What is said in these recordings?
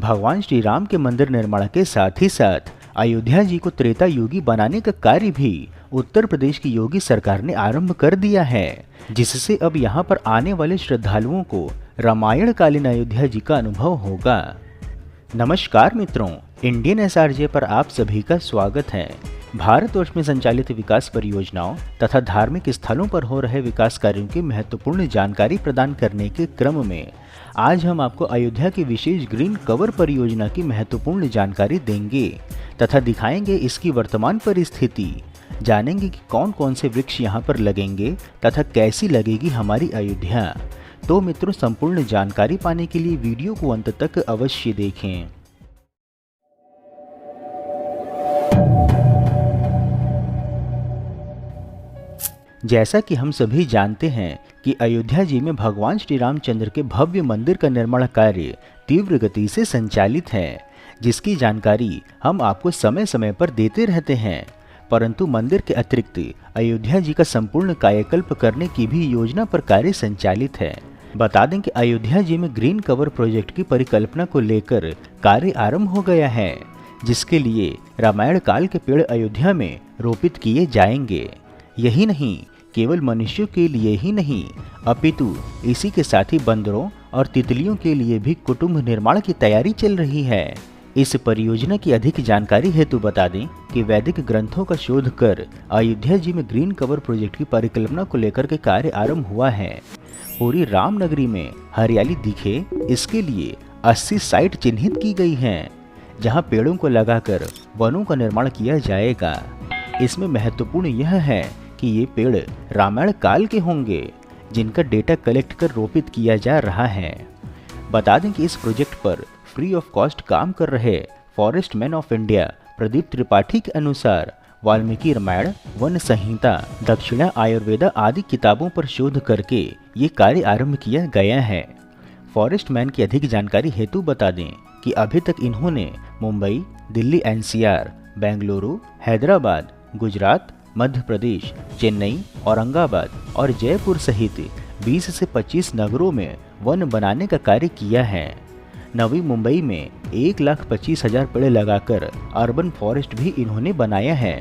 भगवान श्री राम के मंदिर निर्माण के साथ ही साथ अयोध्या जी को त्रेता युगी बनाने का कार्य भी उत्तर प्रदेश की योगी सरकार ने आरंभ कर दिया है, जिससे अब यहाँ पर आने वाले श्रद्धालुओं को रामायण कालीन अयोध्या जी का अनुभव होगा। नमस्कार मित्रों, इंडियन एसआरजे पर आप सभी का स्वागत है। भारतवर्ष में संचालित विकास परियोजनाओं तथा धार्मिक स्थलों पर हो रहे विकास कार्यों की महत्वपूर्ण जानकारी प्रदान करने के क्रम में आज हम आपको अयोध्या की विशेष ग्रीन कवर परियोजना की महत्वपूर्ण जानकारी देंगे तथा दिखाएंगे इसकी वर्तमान परिस्थिति। जानेंगे कि कौन कौन से वृक्ष यहाँ पर लगेंगे तथा कैसी लगेगी हमारी अयोध्या। तो मित्रों, संपूर्ण जानकारी पाने के लिए वीडियो को अंत तक अवश्य देखें। जैसा कि हम सभी जानते हैं कि अयोध्या जी में भगवान श्री रामचंद्र के भव्य मंदिर का निर्माण कार्य तीव्र गति से संचालित है, जिसकी जानकारी हम आपको समय समय पर देते रहते हैं। परंतु मंदिर के अतिरिक्त अयोध्या जी का संपूर्ण कायाकल्प करने की भी योजना पर कार्य संचालित है। बता दें कि अयोध्या जी में ग्रीन कवर प्रोजेक्ट की परिकल्पना को लेकर कार्य आरंभ हो गया है, जिसके लिए रामायण काल के पेड़ अयोध्या में रोपित किए जाएंगे। यही नहीं, केवल मनुष्यों के लिए ही नहीं, अपितु इसी के साथ ही बंदरों और तितलियों के लिए भी कुटुंब निर्माण की तैयारी चल रही है। इस परियोजना की अधिक जानकारी हेतु बता दें कि वैदिक ग्रंथों का शोध कर अयोध्या जी में ग्रीन कवर प्रोजेक्ट की परिकल्पना को लेकर के कार्य आरंभ हुआ है। पूरी रामनगरी में हरियाली दिखे, इसके लिए 80 साइट चिन्हित की गई हैं, जहां पेड़ों को लगाकर वनों का निर्माण किया जाएगा। इसमें महत्वपूर्ण यह है कि ये पेड़ रामायण काल के होंगे, जिनका डेटा कलेक्ट कर रोपित किया जा रहा है। बता दें कि इस प्रोजेक्ट पर फ्री ऑफ कॉस्ट काम कर रहे forest man of India Pradeep Tripathi के अनुसार वाल्मीकि रामायण, वन संहिता, दक्षिणा आयुर्वेदा आदि किताबों पर शोध करके ये कार्य आरंभ किया गया है। फॉरेस्ट मैन की अधिक जानकारी हेतु बता दें कि अभी तक इन्होंने मुंबई, दिल्ली एनसीआर, बेंगलुरु, हैदराबाद, गुजरात, मध्य प्रदेश, चेन्नई, औरंगाबाद और जयपुर सहित 20 से 25 नगरों में वन बनाने का कार्य किया है। नवी मुंबई में 1,25,000 पेड़ लगाकर अर्बन फॉरेस्ट भी इन्होंने बनाया है।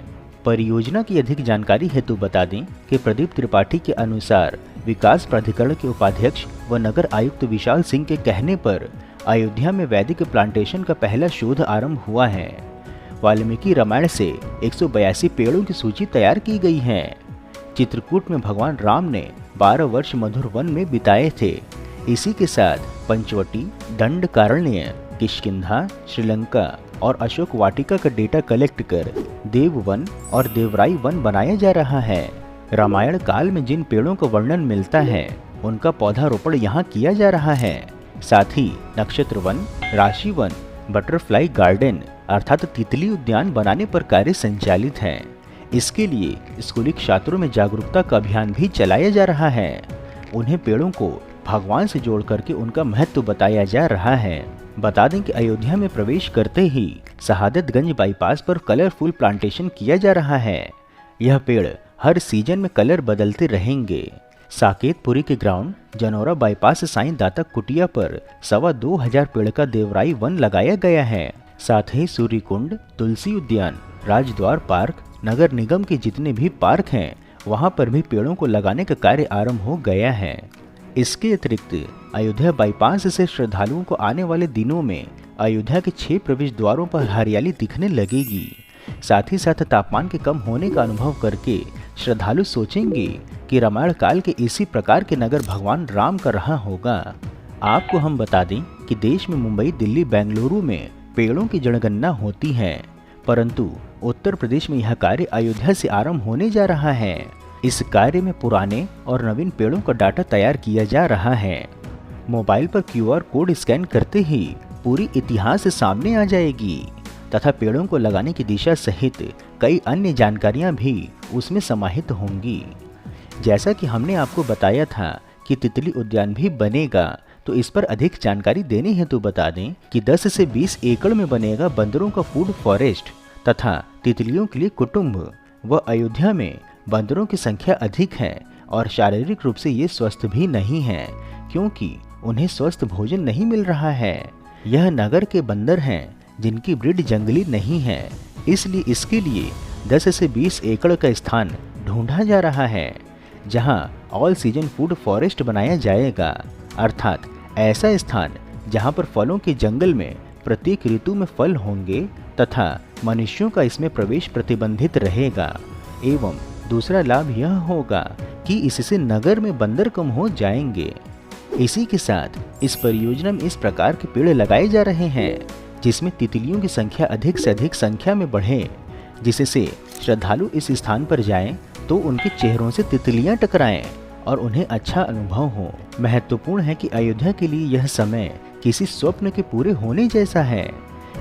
परियोजना की अधिक जानकारी हेतु बता दें कि प्रदीप त्रिपाठी के अनुसार विकास प्राधिकरण के उपाध्यक्ष व नगर आयुक्त विशाल सिंह के कहने पर अयोध्या में वैदिक प्लांटेशन का पहला शोध आरंभ हुआ है। वाल्मीकि रामायण से 182 पेड़ों की सूची तैयार की गई है। चित्रकूट में भगवान राम ने 12 वर्ष मधुर वन में बिताए थे। इसी के साथ पंचवटी, दंडकारण्य, किष्किंधा, श्रीलंका और अशोक वाटिका का डेटा कलेक्ट कर देववन और देवराई वन बनाया जा रहा है। रामायण काल में जिन पेड़ों का वर्णन मिलता है, उनका पौधारोपण यहाँ किया जा रहा है। साथ ही नक्षत्र वन, राशि वन, बटरफ्लाई गार्डन अर्थात तितली उद्यान बनाने पर कार्य संचालित है। इसके लिए स्कूली छात्रों में जागरूकता का अभियान भी चलाया जा रहा है। उन्हें पेड़ों को भगवान से जोड़ करके उनका महत्व बताया जा रहा है। बता दें कि अयोध्या में प्रवेश करते ही शहादतगंज बाईपास पर कलरफुल प्लांटेशन किया जा रहा है। यह पेड़ हर सीजन में कलर बदलते रहेंगे। साकेतपुरी के ग्राउंड जनौरा बाईपास साईं दाता कुटिया पर 2,25,000 पेड़ का देवराई वन लगाया गया है। साथ ही सूर्यकुंड, तुलसी उद्यान, राजद्वार पार्क, नगर निगम के जितने भी पार्क हैं, वहां पर भी पेड़ों को लगाने का कार्य आरंभ हो गया है। इसके अतिरिक्त अयोध्या बाईपास से श्रद्धालुओं को आने वाले दिनों में अयोध्या के 6 प्रवेश द्वारों पर हरियाली दिखने लगेगी। साथ ही साथ तापमान के कम होने का अनुभव करके श्रद्धालु सोचेंगे कि रामायण काल के इसी प्रकार के नगर भगवान राम का रहा होगा। आपको हम बता दें कि देश में मुंबई, दिल्ली, बेंगलुरु में पेड़ों की जनगणना होती है, परंतु उत्तर प्रदेश में यह कार्य अयोध्या से आरंभ होने जा रहा है। इस कार्य में पुराने और नवीन पेड़ों का डाटा तैयार किया जा रहा है। मोबाइल पर QR कोड स्कैन करते ही पूरी इतिहास सामने आ जाएगी तथा पेड़ों को लगाने की दिशा सहित कई अन्य जानकारियां भी उसमें समाहित होंगी। जैसा कि हमने आपको बताया था कि तितली उद्यान भी बनेगा, तो इस पर अधिक जानकारी देने हेतु बता दें कि 10 से 20 एकड़ में बनेगा बंदरों का फूड फॉरेस्ट तथा तितलियों के लिए कुटुंब। व अयोध्या में बंदरों की संख्या अधिक है और शारीरिक रूप से ये स्वस्थ भी नहीं है, क्योंकि उन्हें स्वस्थ भोजन नहीं मिल रहा है। यह नगर के बंदर हैं जिनकी ब्रीड जंगली नहीं है, इसलिए इसके लिए 10 से 20 एकड़ का स्थान ढूंढा जा रहा है जहां ऑल सीजन फूड फॉरेस्ट बनाया जाएगा, अर्थात ऐसा स्थान जहां पर फलों के जंगल में प्रत्येक ऋतु में फल होंगे तथा मनुष्यों का इसमें प्रवेश प्रतिबंधित रहेगा। एवं दूसरा लाभ यह होगा कि इससे नगर में बंदर कम हो जाएंगे। इसी के साथ इस परियोजना में इस प्रकार के पेड़ लगाए जा रहे हैं जिसमें तितलियों की संख्या अधिक से अधिक संख्या में बढ़े, जिससे श्रद्धालु इस स्थान पर जाएं तो उनके चेहरों से तितलियां टकराएं और उन्हें अच्छा अनुभव हो। महत्वपूर्ण है कि अयोध्या के लिए यह समय किसी स्वप्न के पूरे होने जैसा है।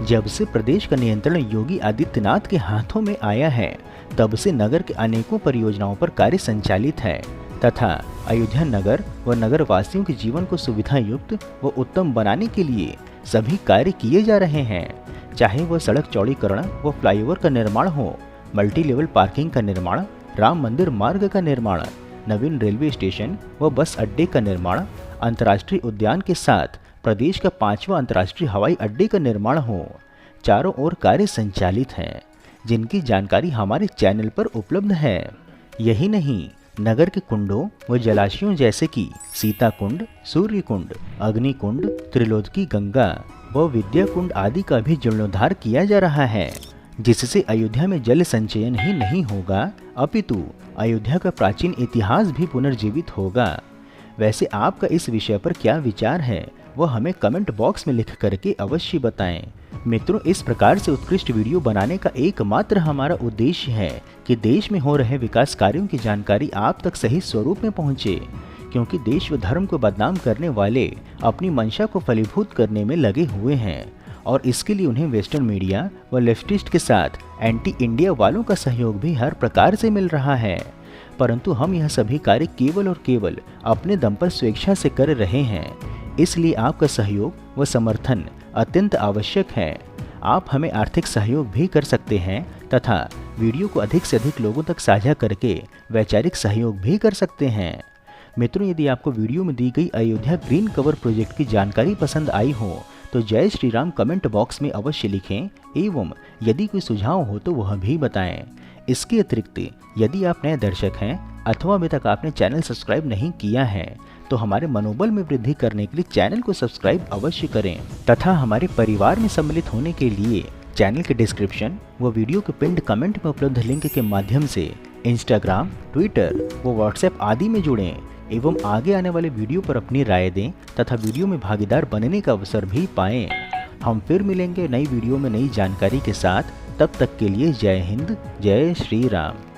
जब से प्रदेश का नियंत्रण योगी आदित्यनाथ के हाथों में आया है, तब से नगर के अनेकों परियोजनाओं पर कार्य संचालित है तथा अयोध्या नगर व नगर वासियों के जीवन को सुविधा युक्त व उत्तम बनाने के लिए सभी कार्य किए जा रहे हैं, चाहे वह सड़क चौड़ीकरण व फ्लाईओवर का निर्माण हो, मल्टी लेवल पार्किंग का निर्माण, राम मंदिर मार्ग का निर्माण, नवीन रेलवे स्टेशन व बस अड्डे का निर्माण, अंतर्राष्ट्रीय उद्यान के साथ प्रदेश का 5वां अंतर्राष्ट्रीय हवाई अड्डे का निर्माण हो। चारों ओर कार्य संचालित हैं जिनकी जानकारी हमारे चैनल पर उपलब्ध है। यही नहीं, नगर के कुंडों व जलाशयों जैसे कि सीता कुंड, सूर्य कुंड, अग्नि कुंड, त्रिलोकी गंगा व विद्या कुंड आदि का भी जीर्णोद्धार किया जा रहा है, जिससे अयोध्या में जल संचयन ही नहीं होगा अपितु अयोध्या का प्राचीन इतिहास भी पुनर्जीवित होगा। वैसे आपका इस विषय पर क्या विचार है वह हमें कमेंट बॉक्स में लिख करके अवश्य बताएं। मित्रों, इस प्रकार से उत्कृष्ट वीडियो बनाने का एकमात्र हमारा उद्देश्य है कि देश में हो रहे विकास कार्यों की जानकारी आप तक सही स्वरूप में पहुंचे, क्योंकि देश व धर्म को बदनाम करने वाले अपनी मंशा को फलीभूत करने में लगे हुए हैं और इसके लिए उन्हें वेस्टर्न मीडिया व लेफ्टिस्ट के साथ एंटी इंडिया वालों का सहयोग भी हर प्रकार से मिल रहा है। परंतु हम यह सभी कार्य केवल और केवल अपने दम पर स्वेच्छा से कर रहे हैं, इसलिए आपका सहयोग व समर्थन अत्यंत आवश्यक है। आप हमें आर्थिक सहयोग भी कर सकते हैं तथा वीडियो को अधिक से अधिक लोगों तक साझा करके वैचारिक सहयोग भी कर सकते हैं। मित्रों, यदि आपको वीडियो में दी गई अयोध्या ग्रीन कवर प्रोजेक्ट की जानकारी पसंद आई हो तो जय श्री राम कमेंट बॉक्स में अवश्य लिखें एवं यदि कोई सुझाव हो तो वह भी बताएं। इसके अतिरिक्त यदि आप नए दर्शक हैं अथवा अभी तक आपने चैनल सब्सक्राइब नहीं किया है तो हमारे मनोबल में वृद्धि करने के लिए चैनल को सब्सक्राइब अवश्य करें तथा हमारे परिवार में सम्मिलित होने के लिए चैनल के डिस्क्रिप्शन व वीडियो के पिन्ड कमेंट में उपलब्ध लिंक के माध्यम से इंस्टाग्राम, ट्विटर व व्हाट्सएप आदि में जुड़ें एवं आगे आने वाले वीडियो पर अपनी राय दें तथा वीडियो में भागीदार बनने का अवसर भी पाएं। हम फिर मिलेंगे नई वीडियो में नई जानकारी के साथ। तब तक के लिए जय हिंद, जय श्री राम।